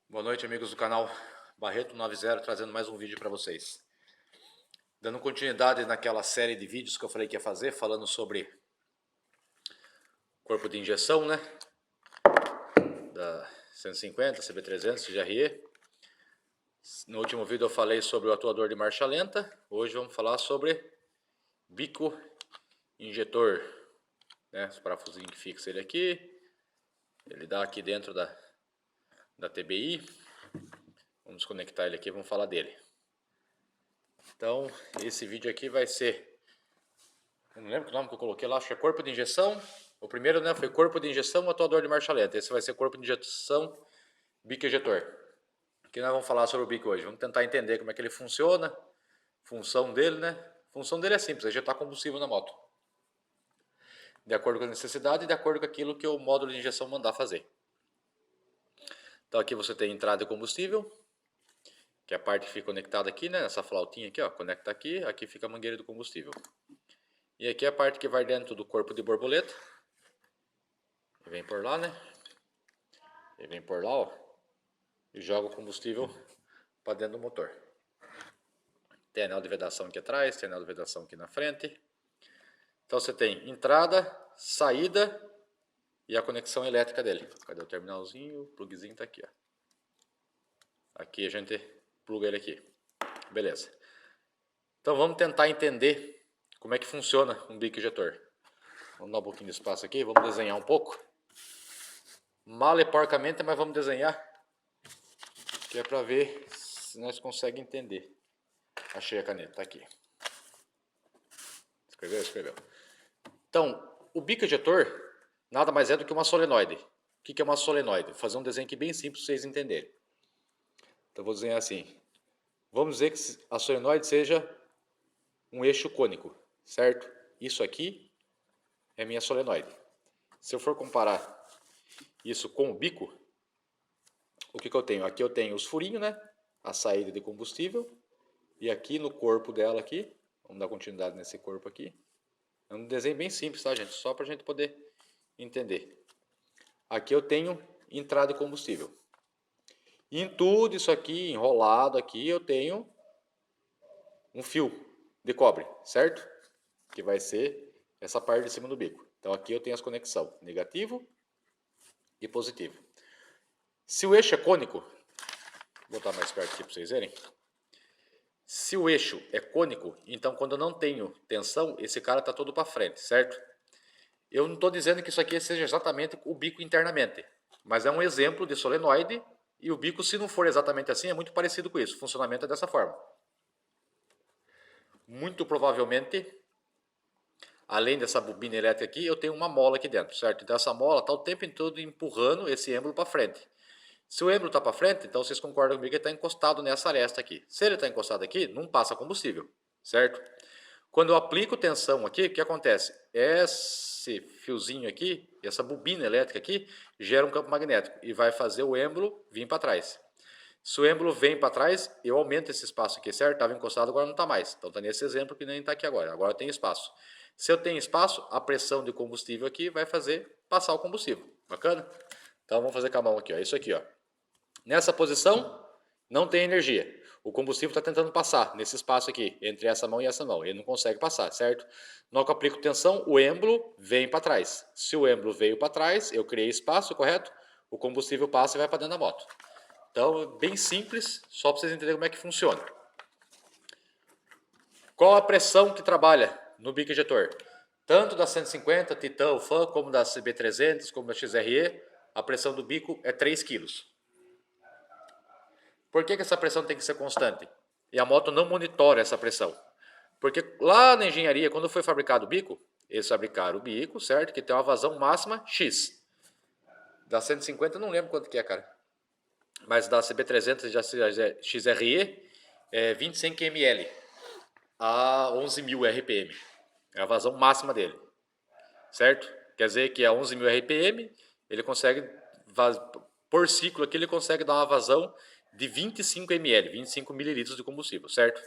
Boa noite, amigos do canal Barreto 90, trazendo mais um vídeo para vocês. Dando continuidade naquela série de vídeos que eu falei que ia fazer, falando sobre corpo de injeção, né? Da 150, CB300, GRE. No último vídeo eu falei sobre o atuador de marcha lenta. Hoje vamos falar sobre bico injetor, né? Esse parafusinho que fixa ele aqui. Ele dá aqui dentro da TBI. Vamos conectar ele aqui e vamos falar dele. Então, esse vídeo aqui vai ser... Eu não lembro o nome que eu coloquei lá, acho que é corpo de injeção. O primeiro, né, foi corpo de injeção, atuador de marcha lenta. Esse vai ser corpo de injeção, bico injetor. Aqui nós vamos falar sobre o bico hoje. Vamos tentar entender como é que ele funciona, função dele, né? A função dele é simples, é injetar combustível na moto. De acordo com a necessidade e de acordo com aquilo que o módulo de injeção mandar fazer. Então aqui você tem entrada de combustível, que é a parte que fica conectada aqui, né? Essa flautinha aqui, ó, conecta aqui, aqui fica a mangueira do combustível. E aqui é a parte que vai dentro do corpo de borboleta. E vem por lá, né? E vem por lá, ó. E joga o combustível para dentro do motor. Tem anel de vedação aqui atrás, tem anel de vedação aqui na frente. Então você tem entrada, saída e a conexão elétrica dele. Cadê o terminalzinho? O plugzinho tá aqui, ó. Aqui a gente pluga ele aqui. Beleza. Então vamos tentar entender como é que funciona um bico injetor. Vamos dar um pouquinho de espaço aqui, vamos desenhar um pouco. Mal e porcamente, mas vamos desenhar. Que é para ver se nós conseguimos entender. Achei a caneta, tá aqui. Escreveu? Escreveu. Então, o bico injetor nada mais é do que uma solenoide. O que é uma solenoide? Vou fazer um desenho aqui bem simples para vocês entenderem. Então vou desenhar assim. Vamos dizer que a solenoide seja um eixo cônico, certo? Isso aqui é minha solenoide. Se eu for comparar isso com o bico, o que eu tenho? Aqui eu tenho os furinhos, né? A saída de combustível. E aqui no corpo dela aqui, vamos dar continuidade nesse corpo aqui. É um desenho bem simples, tá, gente? Só para a gente poder entender. Aqui eu tenho entrada de combustível. E em tudo isso aqui, enrolado aqui, eu tenho um fio de cobre, certo? Que vai ser essa parte de cima do bico. Então aqui eu tenho as conexões negativo e positivo. Se o eixo é cônico, vou botar mais perto aqui para vocês verem. Se o eixo é cônico, então quando eu não tenho tensão, esse cara está todo para frente, certo? Eu não estou dizendo que isso aqui seja exatamente o bico internamente, mas é um exemplo de solenoide e o bico, se não for exatamente assim, é muito parecido com isso. O funcionamento é dessa forma. Muito provavelmente, além dessa bobina elétrica aqui, eu tenho uma mola aqui dentro, certo? Então essa mola está o tempo todo empurrando esse êmbolo para frente. Se o êmbolo está para frente, então vocês concordam comigo que ele está encostado nessa aresta aqui. Se ele está encostado aqui, não passa combustível, certo? Quando eu aplico tensão aqui, o que acontece? Esse fiozinho aqui, essa bobina elétrica aqui, gera um campo magnético e vai fazer o êmbolo vir para trás. Se o êmbolo vem para trás, eu aumento esse espaço aqui, certo? Estava encostado, agora não está mais. Então está nesse exemplo que nem está aqui agora. Agora tem espaço. Se eu tenho espaço, a pressão de combustível aqui vai fazer passar o combustível. Bacana? Então vamos fazer com a mão aqui, ó. Isso aqui, ó. Nessa posição, não tem energia. O combustível está tentando passar nesse espaço aqui, entre essa mão e essa mão. Ele não consegue passar, certo? Na hora que eu aplico tensão, o êmbolo vem para trás. Se o êmbolo veio para trás, eu criei espaço, correto? O combustível passa e vai para dentro da moto. Então, bem simples, só para vocês entenderem como é que funciona. Qual a pressão que trabalha no bico injetor? Tanto da 150, Titan, Fan, como da CB300, como da XRE, a pressão do bico é 3 kg. Por que essa pressão tem que ser constante? E a moto não monitora essa pressão. Porque lá na engenharia, quando foi fabricado o bico, eles fabricaram o bico, certo? Que tem uma vazão máxima X. Da 150 eu não lembro quanto que é, cara. Mas da CB300 e da XRE é 25 ml a 11.000 RPM. É a vazão máxima dele. Certo? Quer dizer que a 11.000 RPM, ele consegue, por ciclo aqui, ele consegue dar uma vazão de 25 ml, 25 mililitros de combustível, certo?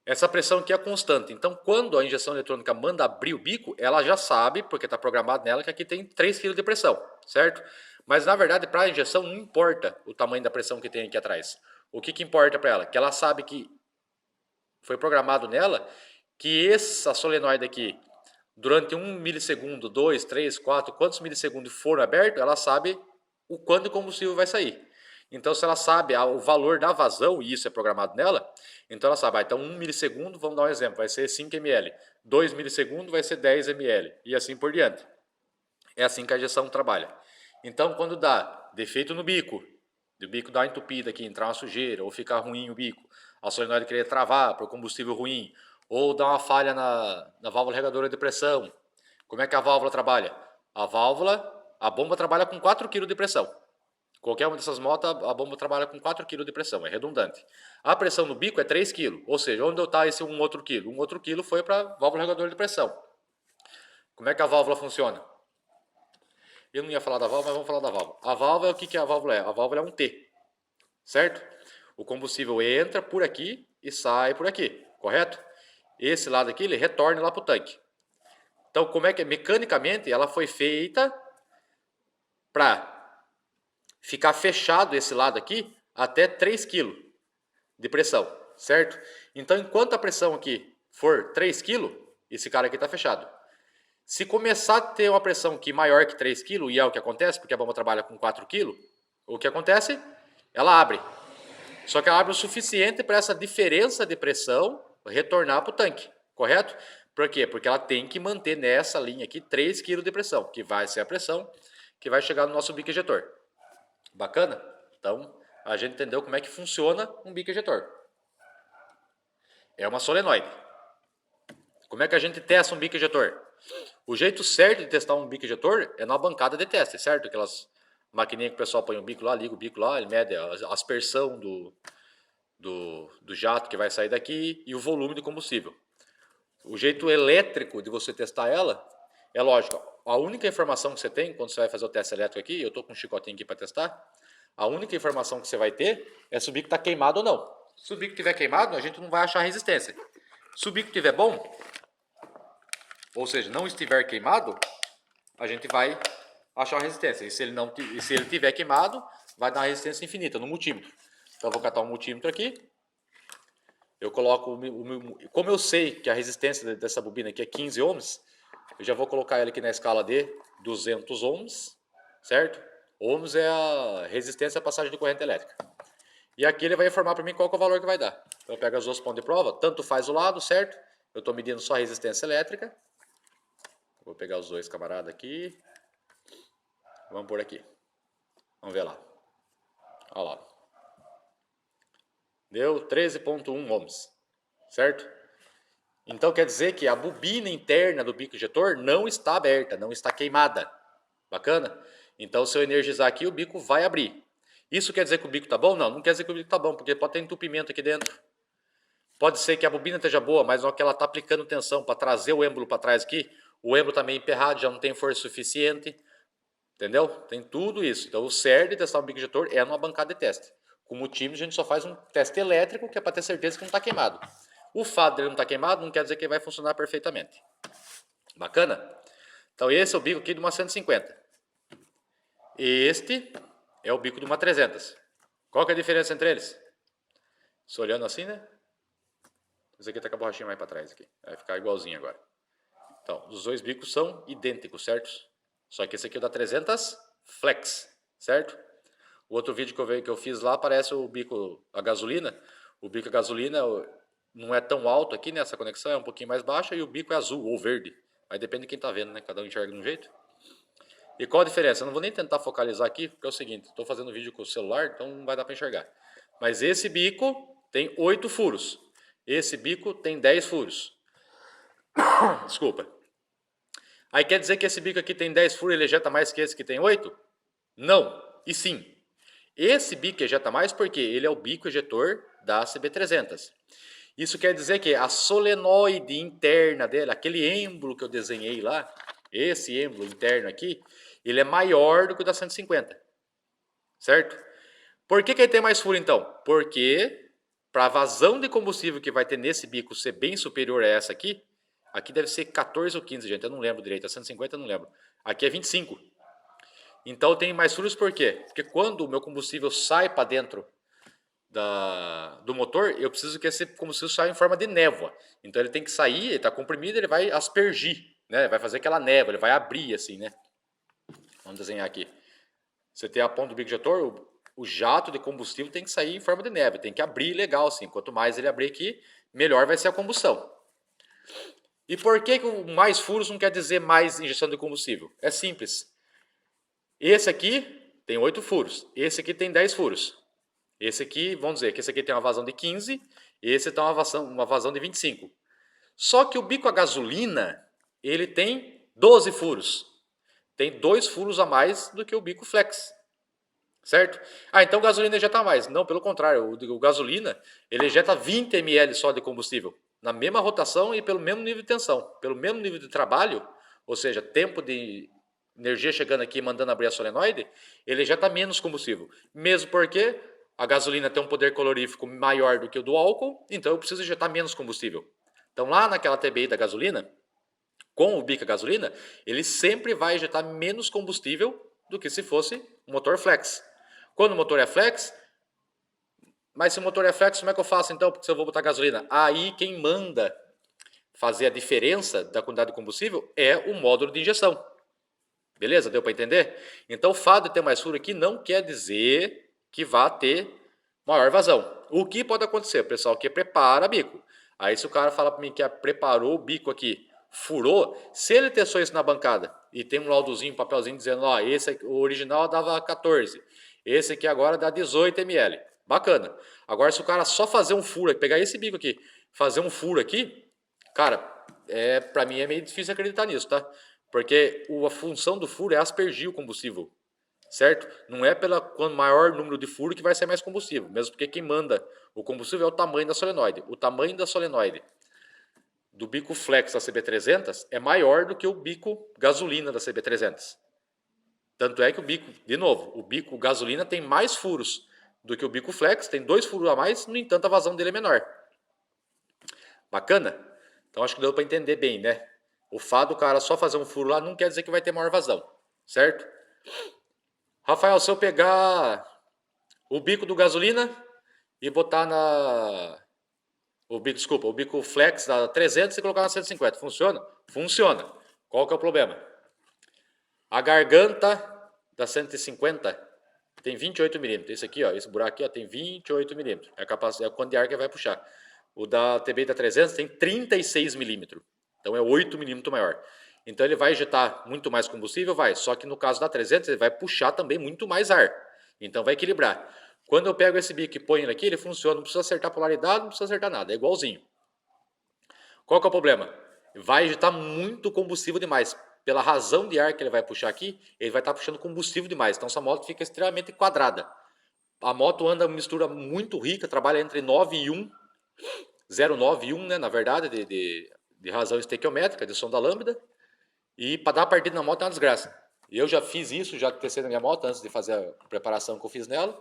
Essa pressão aqui é constante. Então, quando a injeção eletrônica manda abrir o bico, ela já sabe, porque está programado nela, que aqui tem 3 kg de pressão, certo? Mas, na verdade, para a injeção não importa o tamanho da pressão que tem aqui atrás. O que importa para ela? Que ela sabe que foi programado nela que essa solenoide aqui, durante 1 milissegundo, 2, 3, 4, quantos milissegundos for aberto, ela sabe o quanto o combustível vai sair. Então, se ela sabe o valor da vazão, e isso é programado nela, então ela sabe, então 1 milissegundo, vamos dar um exemplo, vai ser 5 ml. 2 milissegundos vai ser 10 ml. E assim por diante. É assim que a injeção trabalha. Então, quando dá defeito no bico, o bico dá uma entupida aqui, entrar uma sujeira, ou ficar ruim o bico, a solenoide querer travar por combustível ruim, ou dá uma falha na válvula regadora de pressão. Como é que a válvula trabalha? A bomba trabalha com 4 kg de pressão. Qualquer uma dessas motos, a bomba trabalha com 4 kg de pressão, é redundante. A pressão no bico é 3 kg, ou seja, onde está esse um outro quilo? Um outro quilo foi para a válvula regadora de pressão. Como é que a válvula funciona? Eu não ia falar da válvula, mas vamos falar da válvula. A válvula, o que a válvula é? A válvula é um T, certo? O combustível entra por aqui e sai por aqui, correto? Esse lado aqui, ele retorna lá para o tanque. Então, como é que mecanicamente ela foi feita para ficar fechado esse lado aqui até 3 kg de pressão, certo? Então, enquanto a pressão aqui for 3 kg, esse cara aqui está fechado. Se começar a ter uma pressão aqui maior que 3 kg, e é o que acontece, porque a bomba trabalha com 4 kg, o que acontece? Ela abre. Só que ela abre o suficiente para essa diferença de pressão retornar para o tanque, correto? Por quê? Porque ela tem que manter nessa linha aqui 3 kg de pressão, que vai ser a pressão que vai chegar no nosso bico ejetor. Bacana? Então, a gente entendeu como é que funciona um bico ejetor. É uma solenoide. Como é que a gente testa um bico ejetor? O jeito certo de testar um bico ejetor é na bancada de teste, certo? Aquelas maquininhas que o pessoal põe o bico lá, liga o bico lá, ele mede a aspersão do jato que vai sair daqui e o volume de combustível. O jeito elétrico de você testar ela, é lógico, a única informação que você tem quando você vai fazer o teste elétrico aqui, eu estou com um chicotinho aqui para testar, a única informação que você vai ter é se o bico está queimado ou não. Se o bico estiver queimado, a gente não vai achar resistência. Se o bico estiver bom, ou seja, não estiver queimado, a gente vai achar resistência. E se ele estiver queimado, vai dar uma resistência infinita no multímetro. Então eu vou catar um multímetro aqui. Eu coloco, como eu sei que a resistência dessa bobina aqui é 15 ohms, eu já vou colocar ela aqui na escala de 200 ohms, certo? Ohms é a resistência à passagem de corrente elétrica. E aqui ele vai informar para mim qual que é o valor que vai dar. Então eu pego as duas pontas de prova, tanto faz o lado, certo? Eu estou medindo só a resistência elétrica. Vou pegar os dois camaradas aqui. Vamos por aqui. Vamos ver lá. Olha lá. Deu 13,1 ohms, certo? Então quer dizer que a bobina interna do bico injetor não está aberta, não está queimada. Bacana? Então se eu energizar aqui, o bico vai abrir. Isso quer dizer que o bico está bom? Não, não quer dizer que o bico está bom, porque pode ter entupimento aqui dentro. Pode ser que a bobina esteja boa, mas na hora que ela está aplicando tensão para trazer o êmbolo para trás aqui, o êmbolo está meio emperrado, já não tem força suficiente. Entendeu? Tem tudo isso. Então o certo de testar um bico injetor é numa bancada de teste. Com o multímetro a gente só faz um teste elétrico, que é para ter certeza que não está queimado. O fato dele não estar queimado não quer dizer que ele vai funcionar perfeitamente. Bacana? Então esse é o bico aqui de uma 150. Este é o bico de uma 300. Qual que é a diferença entre eles? Só olhando assim, né? Esse aqui está com a borrachinha mais para trás aqui. Vai ficar igualzinho agora. Então, os dois bicos são idênticos, certo? Só que esse aqui é da 300 Flex, certo? O outro vídeo que eu fiz lá parece o bico a gasolina. O bico a gasolina não é tão alto aqui nessa conexão, é um pouquinho mais baixa, e o bico é azul ou verde. Aí depende de quem está vendo, né? Cada um enxerga de um jeito. E qual a diferença? Eu não vou nem tentar focalizar aqui, porque é o seguinte, estou fazendo vídeo com o celular, então não vai dar para enxergar. Mas esse bico tem 8 furos. Esse bico tem 10 furos. Desculpa. Aí quer dizer que esse bico aqui tem 10 furos e ele ejeta mais que esse que tem 8? Não, e sim. Esse bico ejeta mais porque ele é o bico ejetor da CB300. Isso quer dizer que a solenoide interna dele, aquele êmbolo que eu desenhei lá, esse êmbolo interno aqui, ele é maior do que o da 150. Certo? Por que ele tem mais furo então? Porque para a vazão de combustível que vai ter nesse bico ser bem superior a essa aqui, aqui deve ser 14 ou 15, gente, eu não lembro direito, a 150 eu não lembro. Aqui é 25. Então tem mais furos por quê? Porque quando o meu combustível sai para dentro do motor, eu preciso que esse combustível saia em forma de névoa. Então ele tem que sair, ele está comprimido, ele vai aspergir, né? Vai fazer aquela névoa, ele vai abrir assim, né? Vamos desenhar aqui. Você tem a ponta do bico injetor, o jato de combustível tem que sair em forma de névoa, tem que abrir legal assim. Quanto mais ele abrir aqui, melhor vai ser a combustão. E por que mais furos não quer dizer mais injeção de combustível? É simples. Esse aqui tem 8 furos, esse aqui tem 10 furos. Esse aqui, vamos dizer que esse aqui tem uma vazão de 15, esse tem uma vazão de 25. Só que o bico a gasolina, ele tem 12 furos. Tem 2 furos a mais do que o bico flex. Certo? Ah, então gasolina ejeta mais. Não, pelo contrário, o gasolina, ele ejeta 20 ml só de combustível. Na mesma rotação e pelo mesmo nível de tensão. Pelo mesmo nível de trabalho, ou seja, tempo de energia chegando aqui e mandando abrir a solenoide, ele ejeta menos combustível. Mesmo porque a gasolina tem um poder calorífico maior do que o do álcool, então eu preciso injetar menos combustível. Então lá naquela TBI da gasolina, com o bico a gasolina, ele sempre vai injetar menos combustível do que se fosse um motor flex. Quando o motor é flex, mas se o motor é flex, como é que eu faço então? Porque se eu vou botar gasolina, aí quem manda fazer a diferença da quantidade de combustível é o módulo de injeção. Beleza? Deu para entender? Então o fato de ter mais furo aqui não quer dizer que vá ter maior vazão. O que pode acontecer? O pessoal que prepara bico. Aí se o cara fala para mim que preparou o bico aqui, furou, se ele testou isso na bancada e tem um laudozinho, um papelzinho dizendo, ó, esse aqui, o original dava 14, esse aqui agora dá 18 ml. Bacana. Agora se o cara só fazer um furo, pegar esse bico aqui, fazer um furo aqui, cara, para mim é meio difícil acreditar nisso, tá? Porque a função do furo é aspergir o combustível, certo? Não é pelo maior número de furo que vai ser mais combustível, mesmo porque quem manda o combustível é o tamanho da solenoide. O tamanho da solenoide do bico flex da CB300 é maior do que o bico gasolina da CB300. Tanto é que o bico, de novo, o bico gasolina tem mais furos do que o bico flex, tem 2 furos a mais, no entanto a vazão dele é menor. Bacana? Então acho que deu para entender bem, né? O fato do cara só fazer um furo lá não quer dizer que vai ter maior vazão, certo? Rafael, se eu pegar o bico do gasolina e botar o bico flex da 300 e colocar na 150, funciona? Funciona. Qual que é o problema? A garganta da 150 tem 28 milímetros. Esse aqui, ó, esse buraco aqui, ó, tem 28 milímetros. É o quanto de ar que vai puxar. O da TBI da 300 tem 36 milímetros. Então é 8 milímetros maior. Então ele vai injetar muito mais combustível? Vai. Só que no caso da 300 ele vai puxar também muito mais ar. Então vai equilibrar. Quando eu pego esse bico e ponho ele aqui, ele funciona. Não precisa acertar polaridade, não precisa acertar nada. É igualzinho. Qual que é o problema? Vai injetar muito combustível demais. Pela razão de ar que ele vai puxar aqui, ele vai estar puxando combustível demais. Então essa moto fica extremamente quadrada. A moto anda uma mistura muito rica, trabalha entre 9 e 1. 0,9 e 1, né, na verdade, de razão estequiométrica, de som da lambda. E para dar a partida na moto é uma desgraça. Eu já fiz isso, já testei na minha moto antes de fazer a preparação que eu fiz nela.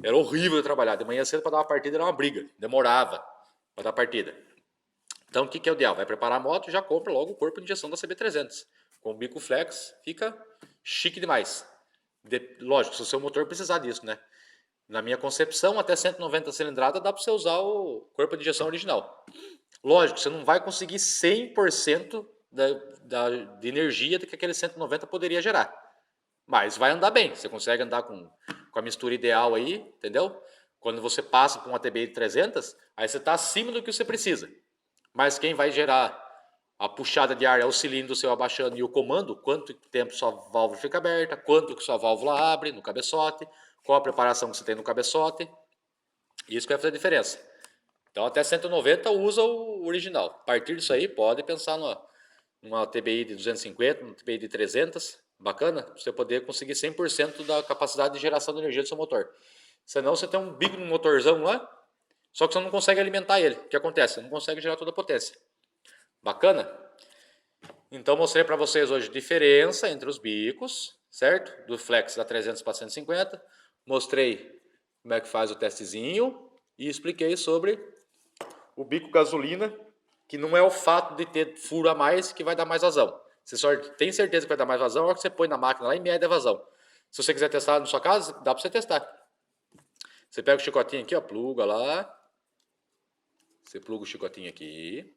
Era horrível de trabalhar. De manhã cedo para dar uma partida era uma briga. Demorava para dar partida. Então o que é o ideal? Vai preparar a moto e já compra logo o corpo de injeção da CB300. Com o bico flex fica chique demais. Lógico, se o seu motor precisar disso, né? Na minha concepção, até 190 cilindrada dá para você usar o corpo de injeção original. Lógico, você não vai conseguir 100% de energia que aquele 190 poderia gerar. Mas vai andar bem, você consegue andar com a mistura ideal aí, entendeu? Quando você passa para uma TBI de 300, aí você está acima do que você precisa. Mas quem vai gerar a puxada de ar é o cilindro seu abaixando e o comando, quanto tempo sua válvula fica aberta, quanto que sua válvula abre no cabeçote, qual a preparação que você tem no cabeçote. Isso que vai fazer a diferença. Então até 190 usa o original. A partir disso aí pode pensar numa TBI de 250, numa TBI de 300, bacana, para você poder conseguir 100% da capacidade de geração de energia do seu motor. Senão você tem um bico no motorzão lá, só que você não consegue alimentar ele. O que acontece? Você não consegue gerar toda a potência. Bacana? Então mostrei para vocês hoje a diferença entre os bicos, certo? Do flex da 300 para 150. Mostrei como é que faz o testezinho. e expliquei sobre o bico gasolina, que não é o fato de ter furo a mais que vai dar mais vazão. Você só tem certeza que vai dar mais vazão, a hora que você põe na máquina lá e mede a vazão. Se você quiser testar na sua casa, dá para você testar. Você pega o chicotinho aqui, ó, pluga lá. Você pluga o chicotinho aqui,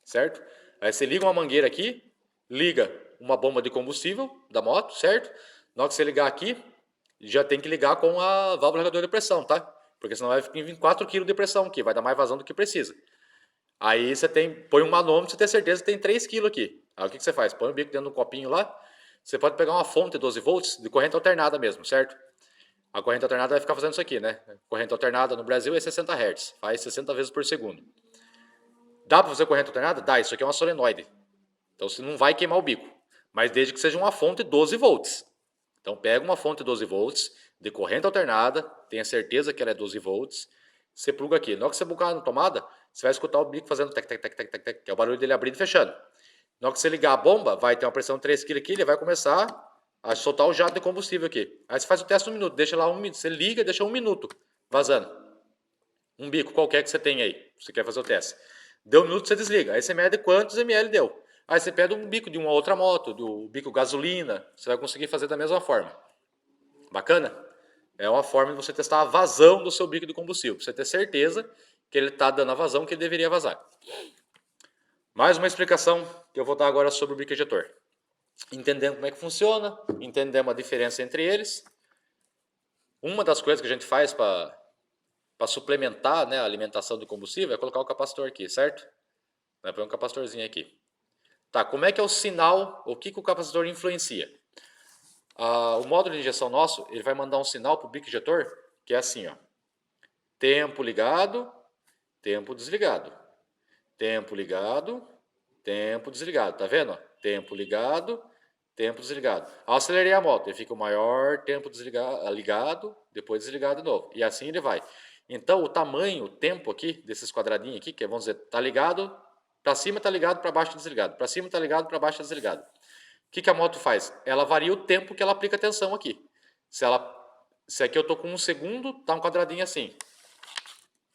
certo? Aí você liga uma mangueira aqui, liga uma bomba de combustível da moto, certo? Na hora que você ligar aqui, já tem que ligar com a válvula reguladora de pressão, tá? Porque senão vai vir 4 kg de pressão aqui, vai dar mais vazão do que precisa. Aí você põe um manômetro, você tem certeza que tem 3 kg aqui. Aí o que você faz? Põe o bico dentro de um copinho lá, você pode pegar uma fonte de 12 volts de corrente alternada mesmo, certo? A corrente alternada vai ficar fazendo isso aqui, né? Corrente alternada no Brasil é 60 Hz, faz 60 vezes por segundo. Dá para fazer corrente alternada? Dá, isso aqui é uma solenoide. Então você não vai queimar o bico, mas desde que seja uma fonte 12 volts. Então pega uma fonte 12 volts de corrente alternada, tenha certeza que ela é 12 volts, você pluga aqui. Na hora que você plugar na tomada, você vai escutar o bico fazendo tec, tec, tec, tec, tec, tec, que é o barulho dele abrindo e fechando. Na hora que você ligar a bomba, vai ter uma pressão de 3 kg aqui, ele vai começar a soltar o jato de combustível aqui. Aí você faz o teste 1 minuto, deixa lá 1 minuto, você liga e deixa 1 minuto vazando. Um bico qualquer que você tem aí, você quer fazer o teste. Deu 1 minuto, você desliga. Aí você mede quantos ml deu. Aí você pega um bico de uma outra moto, do bico gasolina, você vai conseguir fazer da mesma forma. Bacana? É uma forma de você testar a vazão do seu bico de combustível, para você ter certeza que ele está dando a vazão que ele deveria vazar. Mais uma explicação que eu vou dar agora sobre o bico injetor. Entendendo como é que funciona, entendemos a diferença entre eles. Uma das coisas que a gente faz para suplementar, né, a alimentação do combustível é colocar o capacitor aqui, certo? Vai pôr um capacitorzinho aqui. Tá, como é que é o sinal, o que o capacitor influencia? O módulo de injeção nosso, ele vai mandar um sinal para o bico injetor, que é assim, ó. Tempo ligado, tempo desligado. Tempo ligado, tempo desligado. Tá vendo? Tempo ligado, tempo desligado. Ao acelerei a moto, ele fica o maior tempo ligado, depois desligado de novo. E assim ele vai. Então, o tamanho, o tempo aqui, desses quadradinhos aqui, que vamos dizer, tá ligado, para cima tá ligado, para baixo tá desligado. Para cima tá ligado, para baixo tá desligado. O que a moto faz? Ela varia o tempo que ela aplica tensão aqui. Se aqui eu tô com 1 segundo, tá um quadradinho assim.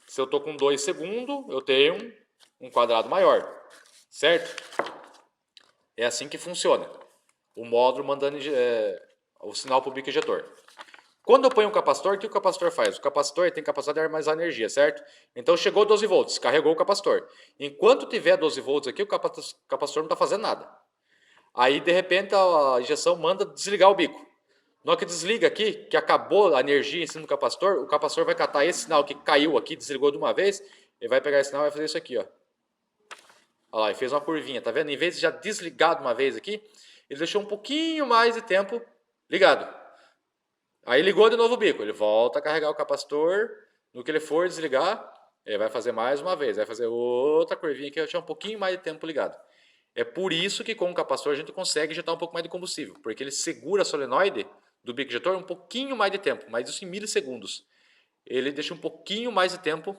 Se eu tô com 2 segundos, eu tenho um quadrado maior. Certo? É assim que funciona. O módulo mandando o sinal para o bico injetor. Quando eu ponho um capacitor, o que o capacitor faz? O capacitor tem capacidade de armazenar energia, certo? Então chegou 12 volts, carregou o capacitor. Enquanto tiver 12 volts aqui, o capacitor não está fazendo nada. Aí, de repente, a injeção manda desligar o bico. Na hora que desliga aqui, que acabou a energia em cima do capacitor, o capacitor vai catar esse sinal que caiu aqui, desligou de uma vez, ele vai pegar esse sinal e vai fazer isso aqui, ó. Olha lá, ele fez uma curvinha, tá vendo? Em vez de já desligar de uma vez aqui, ele deixou um pouquinho mais de tempo ligado. Aí ligou de novo o bico, ele volta a carregar o capacitor, no que ele for desligar, ele vai fazer mais uma vez, vai fazer outra curvinha que vai deixar um pouquinho mais de tempo ligado. É por isso que com o capacitor a gente consegue injetar um pouco mais de combustível, porque ele segura a solenoide do bico injetor um pouquinho mais de tempo, mas isso em milissegundos. Ele deixa um pouquinho mais de tempo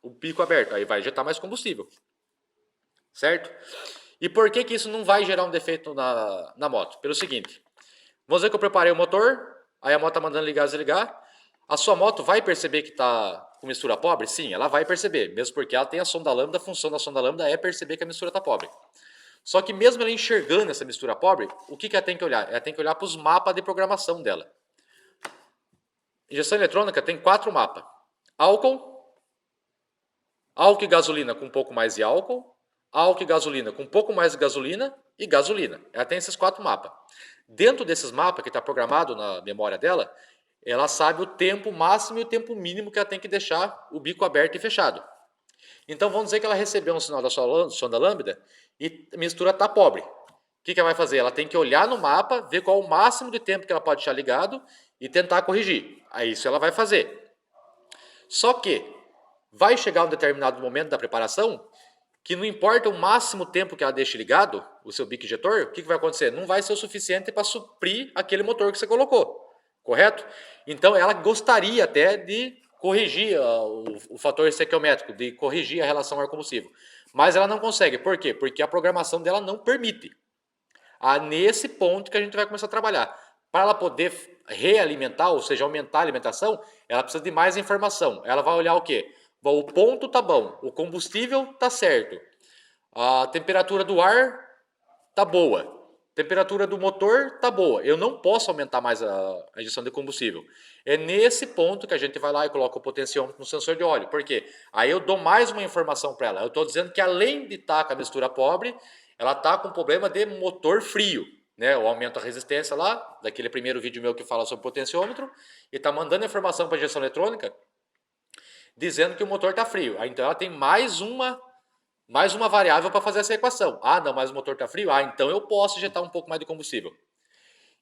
o bico aberto, aí vai injetar mais combustível. Certo? E por que isso não vai gerar um defeito na moto? Pelo seguinte, vamos dizer que eu preparei o motor, aí a moto está mandando ligar e desligar, a sua moto vai perceber que está com mistura pobre? Sim, ela vai perceber, mesmo porque ela tem a sonda lambda, a função da sonda lambda é perceber que a mistura está pobre. Só que mesmo ela enxergando essa mistura pobre, o que ela tem que olhar? Ela tem que olhar para os mapas de programação dela. Injeção eletrônica tem 4 mapas. Álcool e gasolina com um pouco mais de álcool, álcool e gasolina com um pouco mais de gasolina e gasolina. Ela tem esses 4 mapas. Dentro desses mapas que está programado na memória dela, ela sabe o tempo máximo e o tempo mínimo que ela tem que deixar o bico aberto e fechado. Então vamos dizer que ela recebeu um sinal da sonda lambda e a mistura está pobre. O que ela vai fazer? Ela tem que olhar no mapa, ver qual o máximo de tempo que ela pode deixar ligado e tentar corrigir. Aí isso ela vai fazer. Só que vai chegar um determinado momento da preparação que não importa o máximo tempo que ela deixe ligado, o seu bico injetor, o que vai acontecer? Não vai ser o suficiente para suprir aquele motor que você colocou, correto? Então ela gostaria até de corrigir o fator estequiométrico, de corrigir a relação ar-combustível, mas ela não consegue. Por quê? Porque a programação dela não permite. Nesse ponto que a gente vai começar a trabalhar. Para ela poder realimentar, ou seja, aumentar a alimentação, ela precisa de mais informação. Ela vai olhar o quê? o ponto tá bom, o combustível tá certo, a temperatura do ar tá boa, a temperatura do motor tá boa. Eu não posso aumentar mais a injeção de combustível. É nesse ponto que a gente vai lá e coloca o potenciômetro no sensor de óleo. Por quê? Aí eu dou mais uma informação para ela. Eu estou dizendo que além de estar com a mistura pobre, ela está com problema de motor frio. Né? Eu aumento a resistência lá, daquele primeiro vídeo meu que fala sobre potenciômetro, e está mandando informação para a injeção eletrônica, dizendo que o motor está frio. Aí, então ela tem mais uma variável para fazer essa equação. Ah, não, mas o motor está frio? Ah, então eu posso injetar um pouco mais de combustível.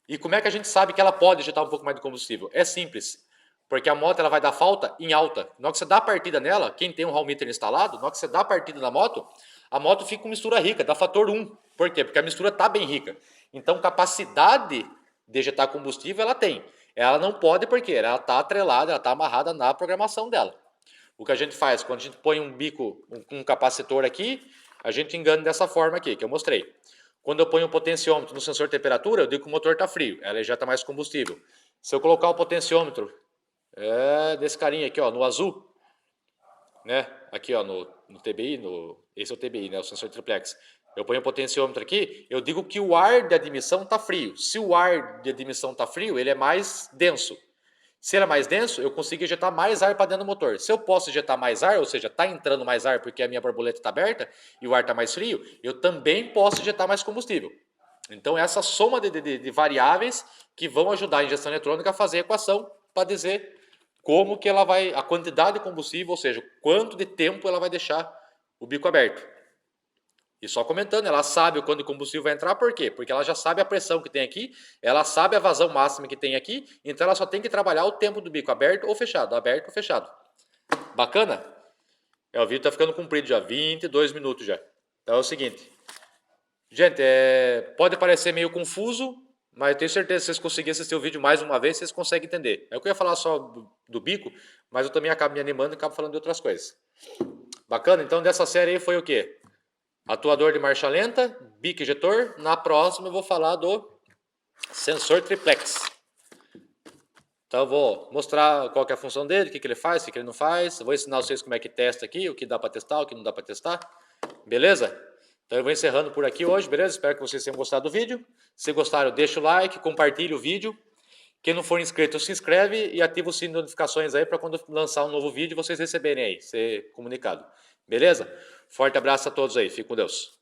E como é que a gente sabe que ela pode injetar um pouco mais de combustível? É simples, porque a moto ela vai dar falta em alta. Na hora que você dá a partida nela, quem tem um Hall Meter instalado, na hora que você dá a partida na moto, a moto fica com mistura rica, dá fator 1. Por quê? Porque a mistura está bem rica. Então, capacidade de injetar combustível ela tem. Ela não pode porque ela está atrelada, ela está amarrada na programação dela. O que a gente faz? Quando a gente põe um bico, um capacitor aqui, a gente engana dessa forma aqui, que eu mostrei. Quando eu ponho um potenciômetro no sensor de temperatura, eu digo que o motor está frio, ela injeta mais combustível. Se eu colocar o potenciômetro desse carinha aqui, ó, no azul, né? Aqui, ó, no TBI, esse é o TBI, né? O sensor de triplex. Eu ponho o potenciômetro aqui, eu digo que o ar de admissão está frio. Se o ar de admissão está frio, ele é mais denso. Se ele é mais denso, eu consigo injetar mais ar para dentro do motor. Se eu posso injetar mais ar, ou seja, está entrando mais ar porque a minha borboleta está aberta e o ar está mais frio, eu também posso injetar mais combustível. Então, essa soma de variáveis que vão ajudar a injeção eletrônica a fazer a equação para dizer como que ela vai, a quantidade de combustível, ou seja, quanto de tempo ela vai deixar o bico aberto. E só comentando, ela sabe quando o combustível vai entrar, por quê? Porque ela já sabe a pressão que tem aqui, ela sabe a vazão máxima que tem aqui, então ela só tem que trabalhar o tempo do bico aberto ou fechado, aberto ou fechado. Bacana? O vídeo está ficando comprido já, 22 minutos já. Então é o seguinte, gente, pode parecer meio confuso, mas eu tenho certeza que se vocês conseguirem assistir o vídeo mais uma vez, vocês conseguem entender. Eu ia falar só do bico, mas eu também acabo me animando e acabo falando de outras coisas. Bacana? Então dessa série aí foi o quê? Atuador de marcha lenta, bico injetor. Na próxima eu vou falar do sensor triplex. Então eu vou mostrar qual que é a função dele, o que ele faz, o que ele não faz. Eu vou ensinar vocês como é que testa aqui, o que dá para testar, o que não dá para testar. Beleza? Então eu vou encerrando por aqui hoje, beleza? Espero que vocês tenham gostado do vídeo. Se gostaram, deixa o like, compartilha o vídeo. Quem não for inscrito, se inscreve e ativa o sino de notificações aí para quando lançar um novo vídeo vocês receberem aí, ser comunicado. Beleza? Forte abraço a todos aí. Fique com Deus.